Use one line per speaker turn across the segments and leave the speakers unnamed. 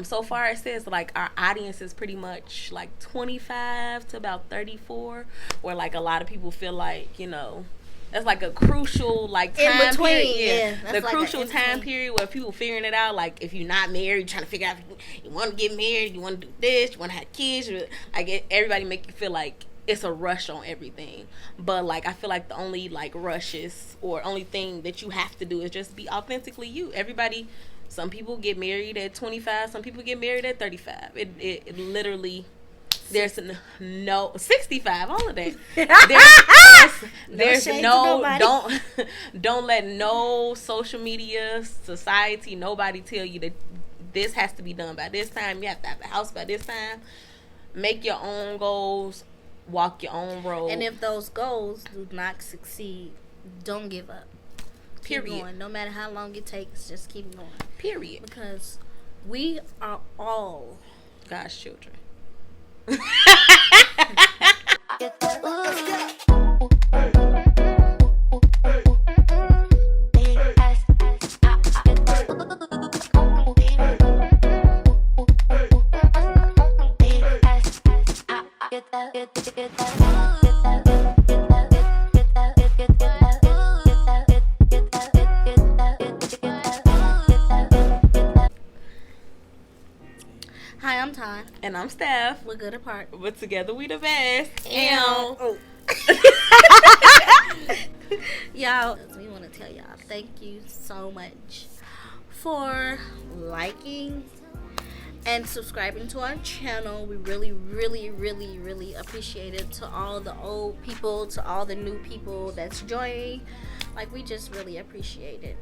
So far it says like our audience is pretty much like 25 to about 34, where like a lot of people feel like, that's like a crucial like
in
time
between,
period.
yeah.
The crucial time period where people figuring it out. Like if you're not married, trying to figure out if you want to get married, you want to do this, you want to have kids. Like everybody make you feel like it's a rush on everything. But like I feel like the only like rushes or only thing that you have to do is just be authentically you. Everybody. Some people get married at 25. Some people get married at 35. It literally, there's no 65. All of that. There's no don't let no social media, society, nobody tell you that this has to be done by this time. You have to have a house by this time. Make your own goals. Walk your own road.
And if those goals do not succeed, don't give up. Keep going. No matter how long it takes, just keep going.
Period.
Because we are all
God's children.
Hi, I'm Ty.
And I'm Steph.
We're good apart.
But together we the best.
Y'all, we want to tell y'all thank you so much for liking and subscribing to our channel. We really, really, really, really appreciate it. To all the old people, to all the new people that's joining. Like, we just really appreciate it.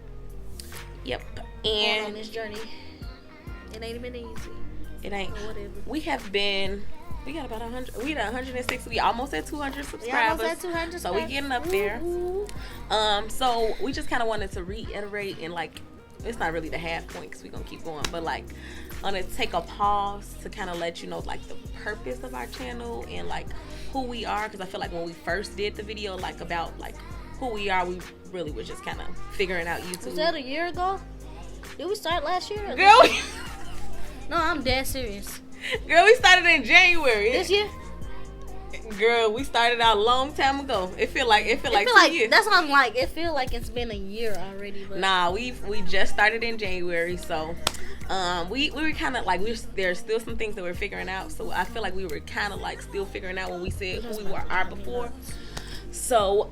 Yep.
And on this journey, it ain't been easy.
It ain't. We got about 100. We at 106. We almost at 200 subscribers.
Yeah, almost at 200.
So we getting up there. So we just kind of wanted to reiterate and like, it's not really the half point because we're gonna keep going, but like, I'm gonna take a pause to kind of let you know like the purpose of our channel and like who we are, because I feel like when we first did the video like about like who we are, we really was just kind of figuring out YouTube.
Was that a year ago? Did we start last year?
Girl.
No, I'm dead serious.
Girl, we started in January.
This year?
Girl, we started out a long time ago. It feel like 2 years.
That's what I'm like. It feel like it's been a year already. But
nah, we just started in January, so we were kind of like there's still some things that we're figuring out. So I feel like we were kind of like still figuring out when we said who we are before. So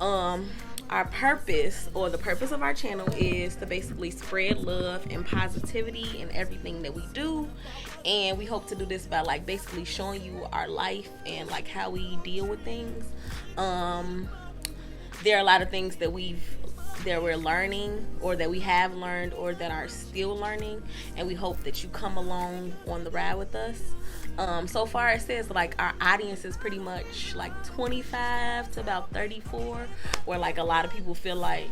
our purpose, or the purpose of our channel, is to basically spread love and positivity in everything that we do. And we hope to do this by like basically showing you our life and like how we deal with things. There are a lot of things that we're learning, or that we have learned, or that are still learning, and we hope that you come along on the ride with us. So far it says like our audience is pretty much like 25 to about 34, where like a lot of people feel like,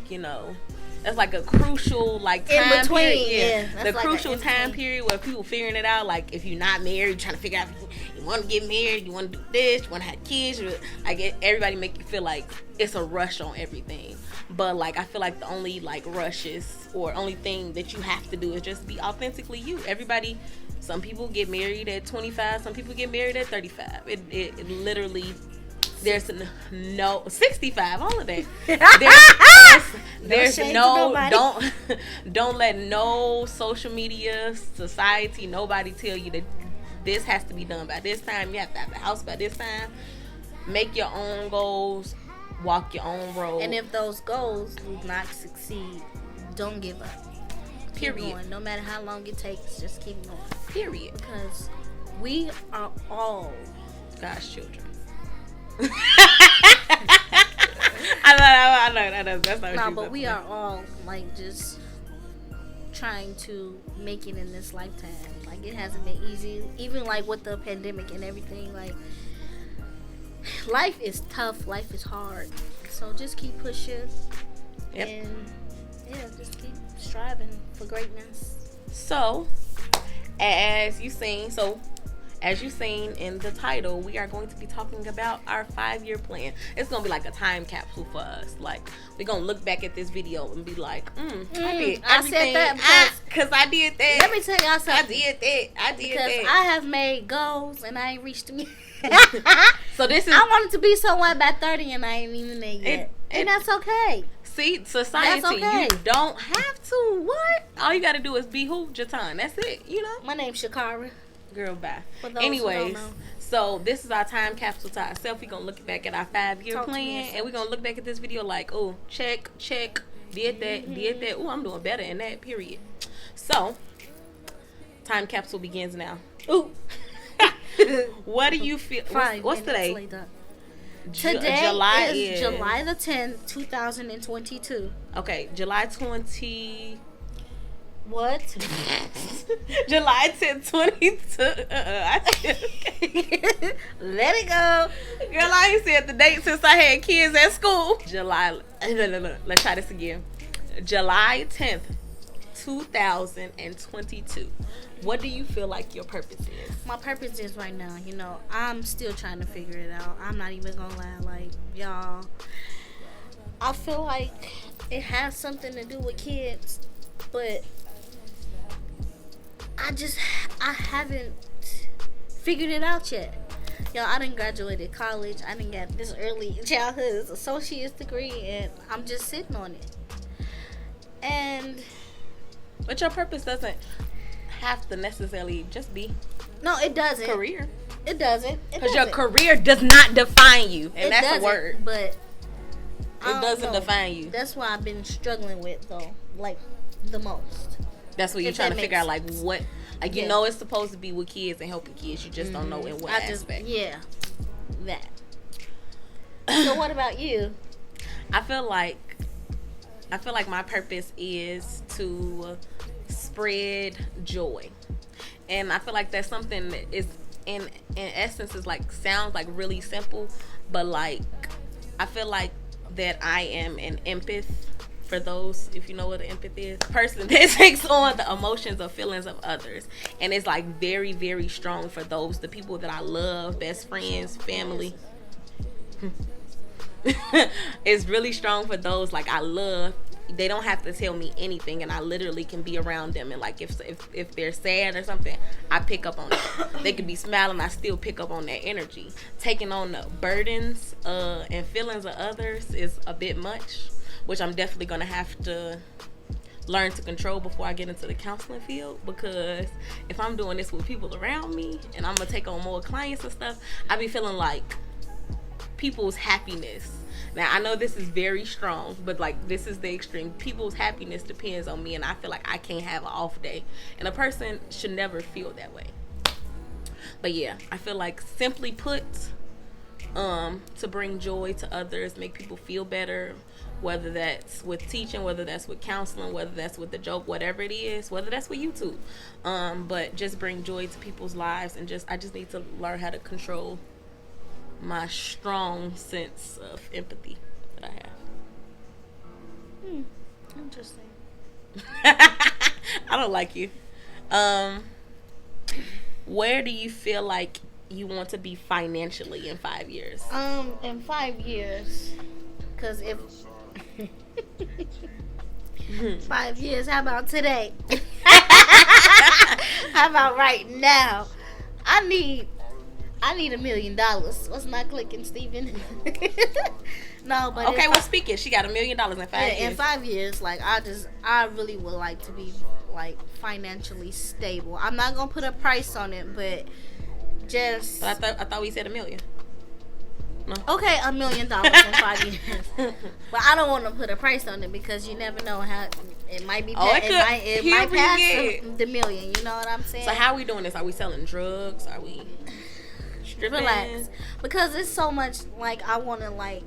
that's like a crucial like time
in between
period.
Yeah,
the like crucial time period where people figuring it out. Like if you're not married, trying to figure out if you want to get married, you want to do this, you want to have kids. Like everybody make you feel like it's a rush on everything. But like I feel like the only like rushes or only thing that you have to do is just be authentically you. Everybody. Some people get married at 25. Some people get married at 35. It literally, there's no 65. All of that. There's no don't let no social media, society, nobody tell you that this has to be done by this time. You have to have a house by this time. Make your own goals. Walk your own road.
And if those goals do not succeed, don't give up. Keep
Period.
going. No matter how long it takes, just keep going.
Period.
Because we are all
God's children. I know. That's not what
but we are all like just trying to make it in this lifetime. Like it hasn't been easy. Even like with the pandemic and everything, like life is tough, life is hard. So just keep pushing.
Yep.
And just keep striving for greatness.
So, as you seen, as you've seen in the title, we are going to be talking about our 5-year plan. It's going to be like a time capsule for us. Like, we're going to look back at this video and be like, I did
I said that
because I did that.
Let me tell y'all something.
I did that.
Because I have made goals and I ain't reached them yet.
So this is...
I wanted to be somewhere by 30 and I ain't even there yet. And that's okay.
See, society,
That's okay.
you don't have to. What? All you got to do is be who? Jatan. That's it, you know?
My name's Shakara.
Girl, bye.
For those
Anyways,
who don't know.
so this is our time capsule to ourselves. We're going to look back at our 5-year plan. And we're going to look back at this video like, oh, check. Did that. Oh, I'm doing better in that, period. So, time capsule begins now.
Ooh.
What do you feel? What's today?
Today
July
is July the 10th, 2022.
Okay, July 20.
What?
July 10th, 22.
Let it go.
Girl, I ain't said the date since I had kids at school. July. No. Let's try this again. July 10th, 2022. What do you feel like your purpose is?
My purpose is right now, I'm still trying to figure it out. I'm not even gonna lie, like, y'all. I feel like it has something to do with kids, but I haven't figured it out yet. Y'all, I done graduated college. I done got this early childhood associate's degree, and I'm just sitting on it.
But your purpose doesn't have to necessarily just be
it doesn't.
Career.
It doesn't.
Because your career does not define you, and that's a word.
But
it doesn't define you.
That's why I've been struggling with though, like the most.
That's what you're trying to figure out, like what, like you know, it's supposed to be with kids and helping kids. You just don't know in what aspect.
That. So what about you?
I feel like my purpose is to spread joy, and I feel like that's something that is in essence is like sounds like really simple, but like I feel like that I am an empath. For those, if you know what an empath is, person that takes on the emotions or feelings of others, and it's like very, very strong for those, the people that I love, best friends, family. It's really strong for those like I love. They don't have to tell me anything, and I literally can be around them. And like if they're sad or something, I pick up on it. They could be smiling, I still pick up on that energy. Taking on the burdens and feelings of others is a bit much, which I'm definitely gonna have to learn to control before I get into the counseling field. Because if I'm doing this with people around me and I'm gonna take on more clients and stuff, I be feeling like people's happiness. Now I know this is very strong, but like this is the extreme. People's happiness depends on me, and I feel like I can't have an off day, and a person should never feel that way. But yeah, I feel like simply put, to bring joy to others, make people feel better, whether that's with teaching, whether that's with counseling, whether that's with the joke, whatever it is, whether that's with YouTube, but just bring joy to people's lives, and I just need to learn how to control my strong sense of empathy that I have.
Interesting.
I don't like you. Where do you feel like you want to be financially in 5 years?
In 5 years, because if 5 years, how about today? How about right now? I need $1 million. What's not clicking, Steven? No, but
okay, well, speak it. She got $1 million in 5 years.
In 5 years, like I really would like to be like financially stable. I'm not gonna put a price on it, but just.
But I thought we said $1 million. No.
Okay, $1 million in 5 years. But I don't want to put a price on it because you never know how it might be. It might pass the million. You know what I'm saying?
So how are we doing this? Are we selling drugs? Are we?
Relax, because it's so much like I want to like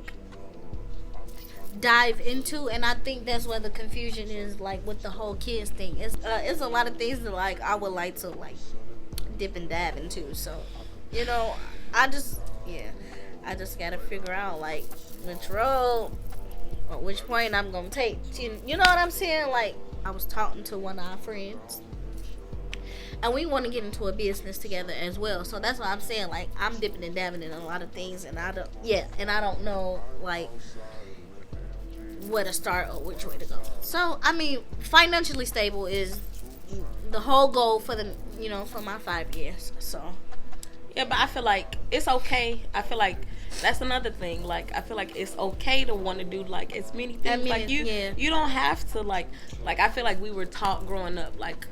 dive into, and I think that's where the confusion is, like with the whole kids thing. It's a lot of things that like I would like to like dip and dive into. So I just gotta figure out like which road or which point I'm gonna take. You know what I'm saying? Like I was talking to one of our friends, and we want to get into a business together as well. So that's why I'm saying, like, I'm dipping and dabbing in a lot of things, and I don't know, like, where to start or which way to go. So I mean, financially stable is the whole goal for for my 5 years. So
yeah, but I feel like it's okay. I feel like that's another thing. Like, I feel like it's okay to want to do, like, as many things. Like, you don't have to, like I feel like we were taught growing up, like,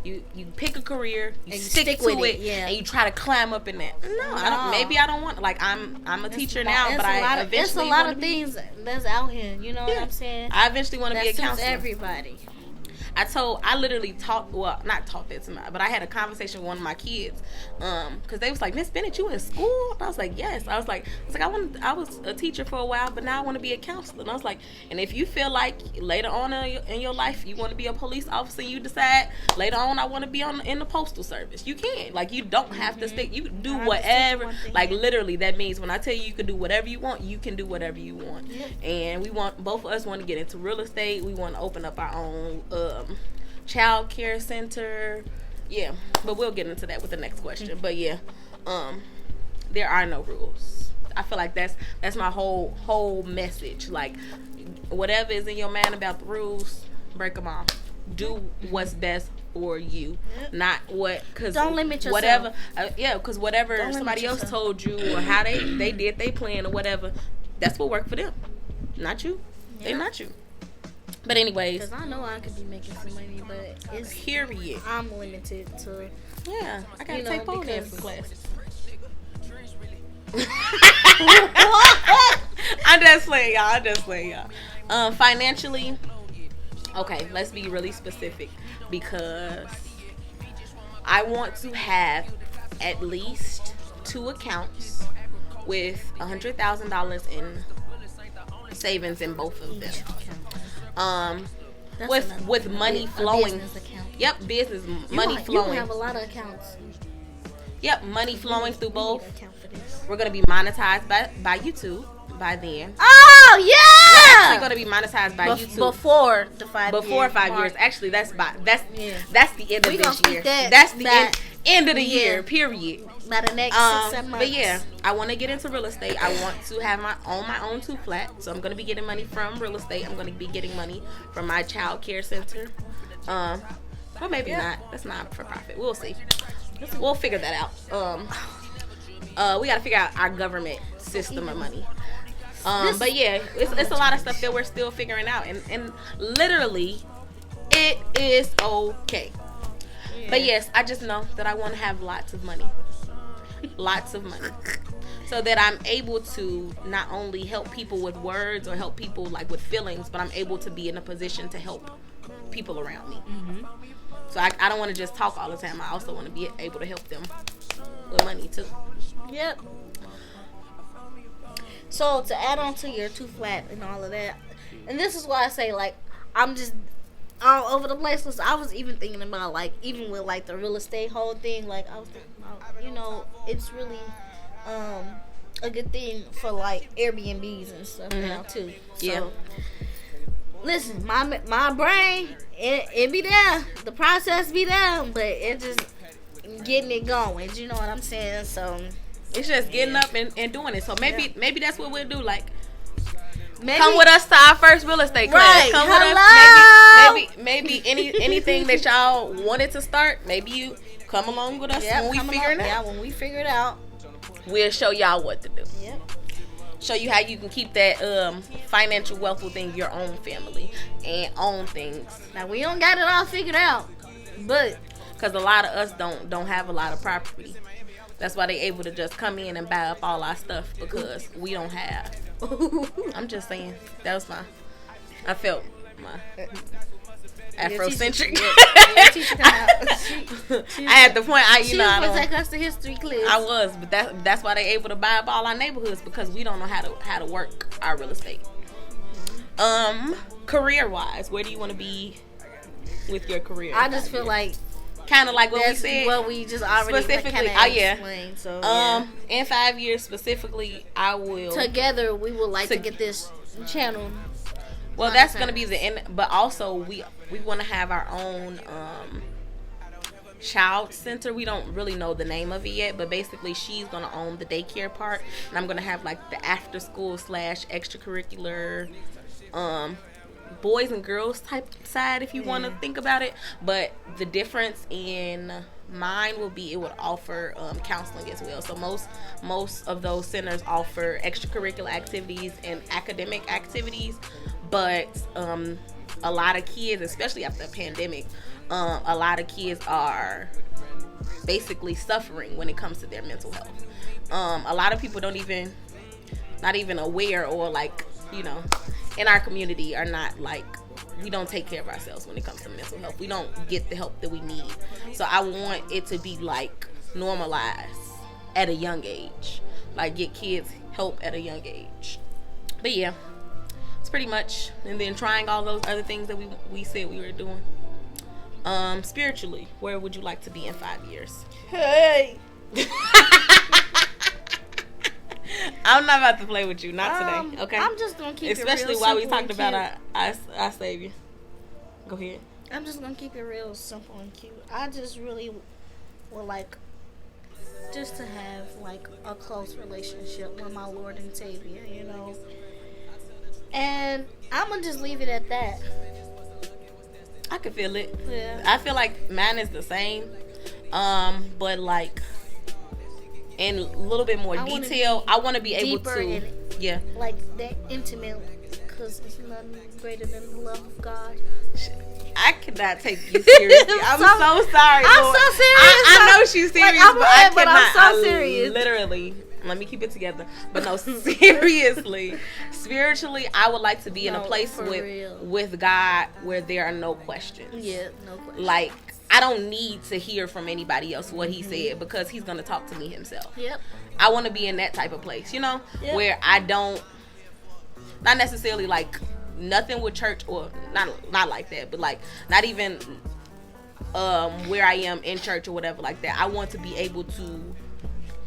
you pick a career, you stick to it, and you try to climb up in that. No, maybe I don't want, like, I'm a teacher now, but I eventually
it's a lot of things that's out here. You know what I'm saying?
I eventually want to be a counselor.
Everybody.
I literally not taught that to my, but I had a conversation with one of my kids, because they was like, Miss Bennett, you in school? And I was like, yes. I was like, I was a teacher for a while, but now I want to be a counselor. And I was like, and if you feel like later on in your life you want to be a police officer, and you decide later on I want to be in the postal service, you can. Like, you don't have to stick. You can do whatever. Like, literally, that means when I tell you can do whatever you want, you can do whatever you want. And both of us want to get into real estate. We want to open up our own child care center. But we'll get into that with the next question. But there are no rules. I feel like that's my whole message. Like, whatever is in your mind about the rules, break them off. Do what's best for you, not what, because
don't limit yourself.
Whatever because whatever somebody else told you, or how they did they plan or whatever, that's what worked for them, not you. They're not you. But anyways,
because I know I could be making some money, but it's
period.
I'm limited to.
I gotta take pole dancing classes. I'm just playing, y'all. Financially, okay, let's be really specific, because I want to have at least 2 accounts with $100,000 in savings in both of them. With money flowing. Yep, business money flowing.
You have a lot of accounts.
Yep, money flowing through both. We're gonna be monetized by YouTube by then.
Oh yeah!
We're gonna be monetized by YouTube
before the 5 years.
Before 5 years. Actually, that's the end of this year.
That's
the end of the year. Period.
By the next 6-7 months.
But I want to get into real estate. I want to have my own 2 flats. So I'm gonna be getting money from real estate. I'm gonna be getting money from my child care center. Or maybe not. That's not for profit. We'll see. We'll figure that out. We gotta figure out our government system of money. But it's a lot of stuff that we're still figuring out, and literally, it is okay. But yes, I just know that I want to have lots of money, so that I'm able to not only help people with words or help people like with feelings, but I'm able to be in a position to help people around me. So I don't want to just talk all the time. I also want to be able to help them with money too.
Yep. So to add on to your 2 flat and all of that, and this is why I say, like, I'm just all over the place, because I was even thinking about, like, even with like the real estate whole thing, like I was thinking about, it's really a good thing for like Airbnbs and stuff now too. So listen, my brain, it be there, the process be there, but it just getting it going. You know what I'm saying? So
it's just getting up and doing it. So maybe that's what we'll do. Like, come with us to our first real estate class. Come with us. Maybe anything that y'all wanted to start. Maybe you come along with us when we figure it out.
Yeah, when we figure it out,
we'll show y'all what to do.
Yep.
Show you how you can keep that financial wealth within your own family and own things.
Now, we don't got it all figured out, but
because a lot of us don't have a lot of property. That's why they able to just come in and buy up all our stuff, because we don't have. I'm just saying. That was I felt my Afrocentric. I had the point. She was take us to history class. I was, but that's why they able to buy up all our neighborhoods, because we don't know how to work our real estate. Career wise, where do you want to be with your career?
I just feel like
kind of like what we said.
What we just already
specifically. Explained. So in 5 years specifically, I will.
Together, we would like to get this channel.
Well, that's gonna be the end, but also we want to have our own child center. We don't really know the name of it yet, but basically she's gonna own the daycare part, and I'm gonna have like the after school / extracurricular boys and girls type side, if you want to think about it. But the difference in mine will be it would offer counseling as well. So most of those centers offer extracurricular activities and academic activities, but a lot of kids, especially after the pandemic, a lot of kids are basically suffering when it comes to their mental health. A lot of people not even aware, or like, in our community are not like, we don't take care of ourselves when it comes to mental health. We don't get the help that we need. So I want it to be like normalized at a young age, like get kids help at a young age. But yeah, it's pretty much, and then trying all those other things that we said we were doing. Spiritually, where would you like to be in 5 years?
Hey.
I'm not about to play with you, not today. Okay,
I'm just gonna keep
especially
it real
while we
simple
talked
and
about
cute.
our savior. Go ahead.
I'm just gonna keep it real simple and cute. I just really would like just to have like a close relationship with my Lord and Savior, and I'm gonna just leave it at that.
I can feel it.
Yeah.
I feel like mine is the same, but like in a little bit more detail. I want to be able to,
like that intimate, because it's nothing greater than the love of God.
I cannot take you seriously. I'm so sorry.
I'm
Lord.
so serious.
I know she's serious,
like,
but I cannot.
I'm so serious.
Literally, let me keep it together. But no, seriously, spiritually, I would like to be in a place with God where there are no questions.
Yeah, no questions.
Like, I don't need to hear from anybody else what he said, because he's gonna talk to me himself.
Yep.
I want to be in that type of place, where I don't, not necessarily like nothing with church, or not like that, but like not even where I am in church or whatever like that. I want to be able to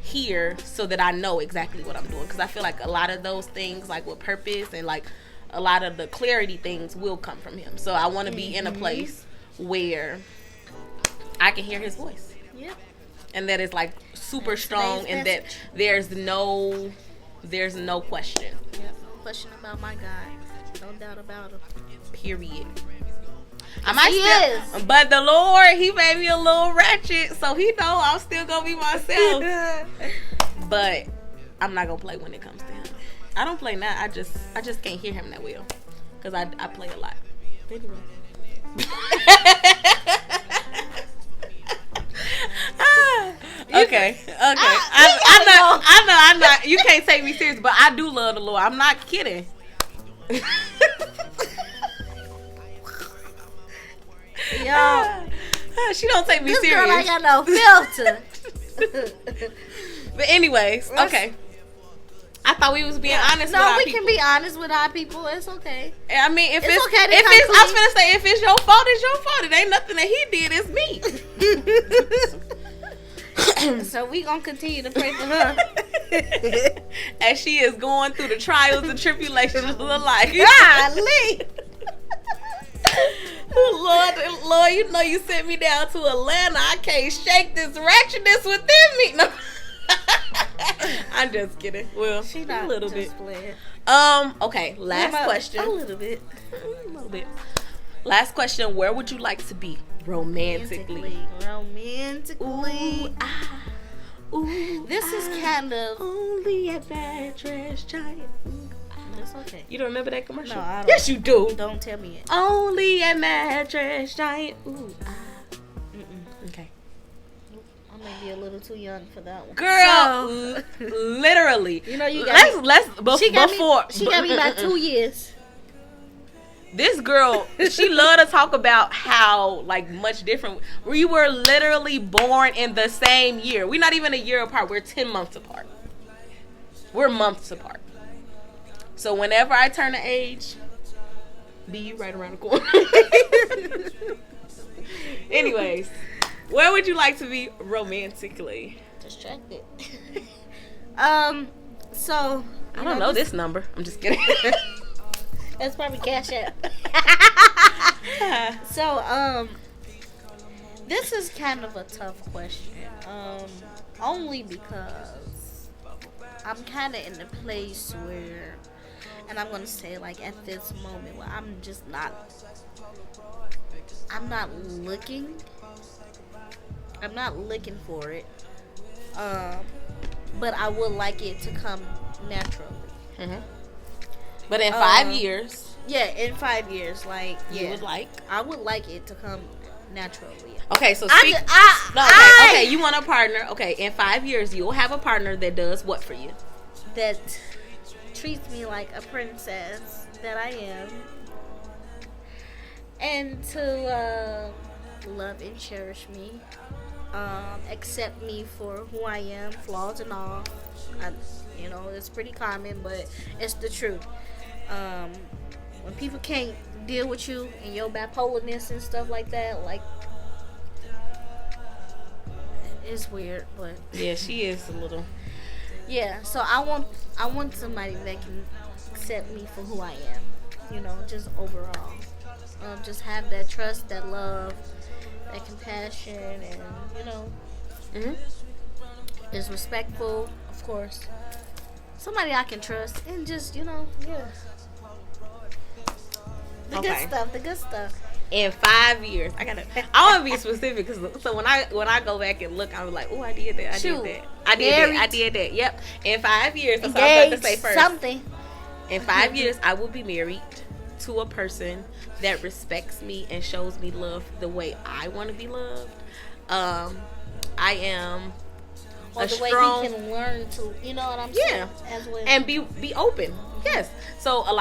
hear so that I know exactly what I'm doing, because I feel like a lot of those things, like with purpose and like a lot of the clarity things, will come from him. So I want to be in a place where I can hear his voice.
Yep.
And that is like super strong, and that there's no question.
Yep. No question about my God. No doubt about him.
Period. But the Lord, he made me a little ratchet, so he know I'm still gonna be myself. But I'm not gonna play when it comes to him. I don't play now. I just can't hear him that well, because I play a lot. Anyway. Okay. I know. You can't take me serious, but I do love the Lord. I'm not kidding.
Yo,
she don't take me
this
serious.
girl ain't got no filter.
But anyways, okay. I thought we was being honest.
No,
with our
we
people.
can be honest with our people. It's okay.
I mean, if it's
okay to
I was
come
gonna say, if it's your fault, it's your fault. It ain't nothing that he did. It's me.
So we gonna continue to pray for her
as she is going through the trials and tribulations of life.
Golly.
Lord, you know you sent me down to Atlanta. I can't shake this ratchetness within me. No. I'm just kidding. Well,
she not
a little
just
bit.
Playing.
Okay. Last question.
A little bit.
Last question. Where would you like to be romantically?
Romantically.
Ooh.
This is kind of
only a bad trash giant.
It's okay.
You don't remember that commercial?
No, I don't.
Yes, you do.
Don't tell me it.
Only a mattress giant. Ooh. Okay.
I may be a little too young for that one.
Girl, literally.
You know you got
She
got me about 2 years.
This girl, she loved to talk about how like much different. We were literally born in the same year. We're not even a year apart. We're 10 months apart. We're months apart. So whenever I turn the age, be you right around the corner. Anyways, where would you like to be romantically?
Distracted. So
I don't know this number. I'm just kidding.
That's probably Cash App. So This is kind of a tough question. Only because I'm kind of in a place where, and I'm gonna say like at this moment where I'm just not. I'm not looking. I'm not looking for it. Um, but I would like it to come naturally.
Mm-hmm. But in 5 years,
yeah, in 5 years, like
you would like.
I would like it to come naturally.
Okay, so okay, you want a partner. Okay, in 5 years, you'll have a partner that does what for you?
That treats me like a princess that I am, and to love and cherish me, accept me for who I am, flaws and all. It's pretty common, but it's the truth. When people can't deal with you and your bipolarness and stuff like that, like, it's weird, but
yeah, she is a little.
Yeah, so I want somebody that can accept me for who I am, just overall. Just have that trust, that love, that compassion, and is respectful, of course. Somebody I can trust, and just yeah. The good stuff.
In 5 years, I want to be specific because so when I go back and look, I'm like, oh, I did that. I did that. Yep. In 5 years, that's what I was about to say first.
Something.
In 5 years, I will be married to a person that respects me and shows me love the way I want to be loved. I am
or the way he can learn to, you know what I'm saying? As well.
And be open. Yes. So what a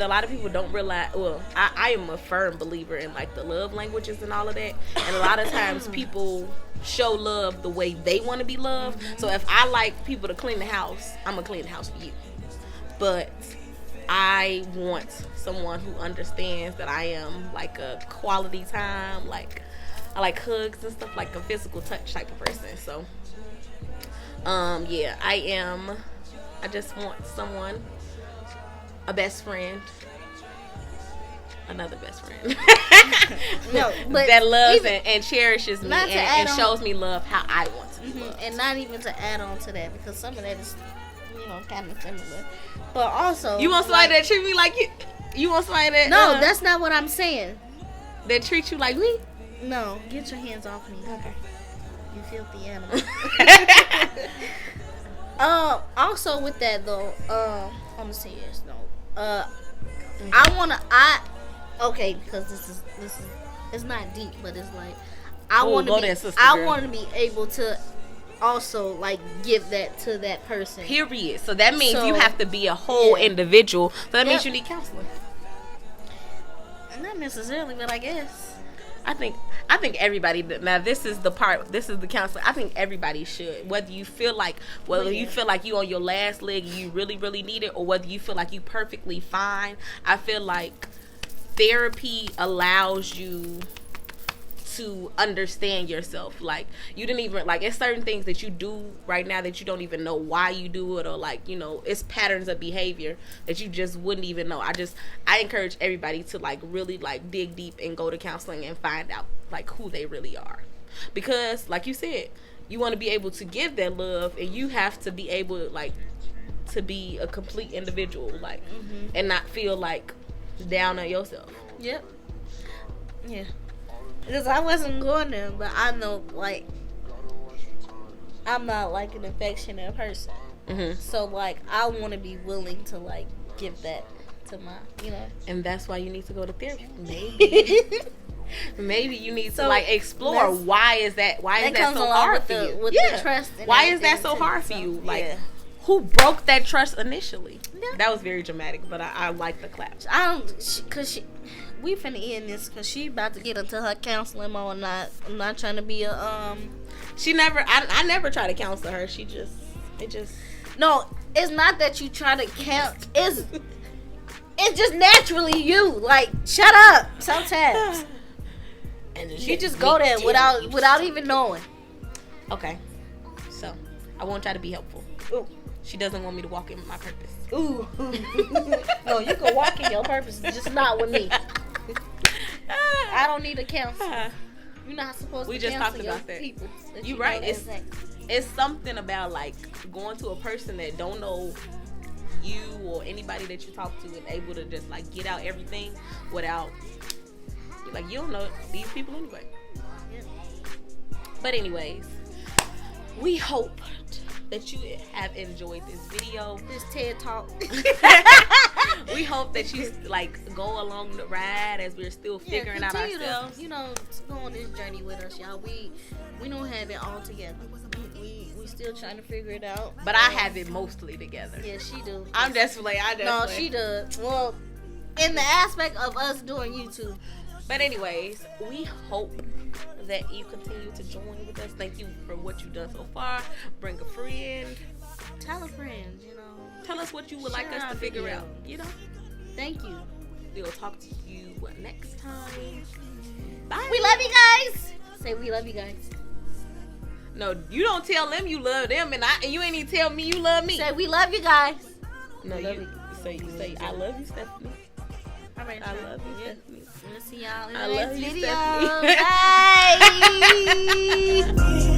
lot of people don't realize, well, I am a firm believer in like the love languages and all of that. And a lot of times people show love the way they want to be loved. So if I like people to clean the house, I'm going to clean the house for you. But I want someone who understands that I am like a quality time, like I like hugs and stuff, like a physical touch type of person. So I just want someone, a best friend, another best friend that loves and cherishes me and shows me love how I want to be loved.
And not even to add on to that, because some of that is kind of similar, but also
you want somebody that treat me like you want somebody that
that's not what I'm saying,
that treat you like me.
No, get your hands off me.
Okay.
You filthy animal. Also with that though, on a serious note, because this is it's not deep, but it's like I want to be able to also like give that to that person.
Period. So that means you have to be a whole individual. So that means you need counseling.
Not necessarily, but I guess.
I think everybody. Now this is the counseling. I think everybody should. Whether you feel like you on your last leg and you really, really need it, or whether you feel like you perfectly fine. I feel like therapy allows you to understand yourself. Like you didn't even it's certain things that you do right now that you don't even know why you do it, or it's patterns of behavior that you just wouldn't even know. I encourage everybody to really dig deep and go to counseling and find out who they really are, because like you said, you want to be able to give that love, and you have to be able to be a complete individual, and not feel down on yourself.
Yep. Yeah. Because I wasn't going there, but I know, I'm not, an affectionate person.
Mm-hmm.
So, I want to be willing to, give that to my,
And that's why you need to go to therapy. Maybe you need to, explore why is that so hard for you?
With the trust and
why is that so hard for you? Who broke that trust initially? Yeah. That was very dramatic, but I like the claps.
We finna end this because she about to get into her counseling mode. I'm not trying to be a
I never try to counsel her.
No, it's not that you try to it's just naturally you. Shut up sometimes. And you just go there without even knowing.
Okay, so I won't try to be helpful.
Ooh.
She doesn't want me to walk in my purpose.
Ooh. No, you can walk in your purpose, just not with me. I don't need a counselor. You're not supposed
We
to
just
cancel
talked
your
about that.
people.
You right. It's something about like going to a person that don't know you or anybody that you talk to and able to just like get out everything without like you don't know these people anyway.
Yeah.
But anyways, we hope that you have enjoyed this video.
This TED Talk.
We hope that you like go along the ride as we're still figuring out ourselves.
To go on this journey with us, y'all. We don't have it all together. We still trying to figure it out.
But I have it mostly together.
Yeah, she do.
I'm just playing.
No, she does. Well, in the aspect of us doing YouTube.
But anyways, we hope that you continue to join with us. Thank you for what you've done so far. Bring a friend.
Tell a friend,
Tell us what you would like us to figure out,
Thank you.
We'll talk to you next time. Bye.
We love you guys. Say we love you guys.
No, you don't tell them you love them, and you ain't even tell me you love me.
Say we love you guys.
No, you say I love you, Stephanie.
All right,
I love you, Stephanie.
We'll see y'all in
I
the
love
next
you,
video.
Stephanie.
Bye.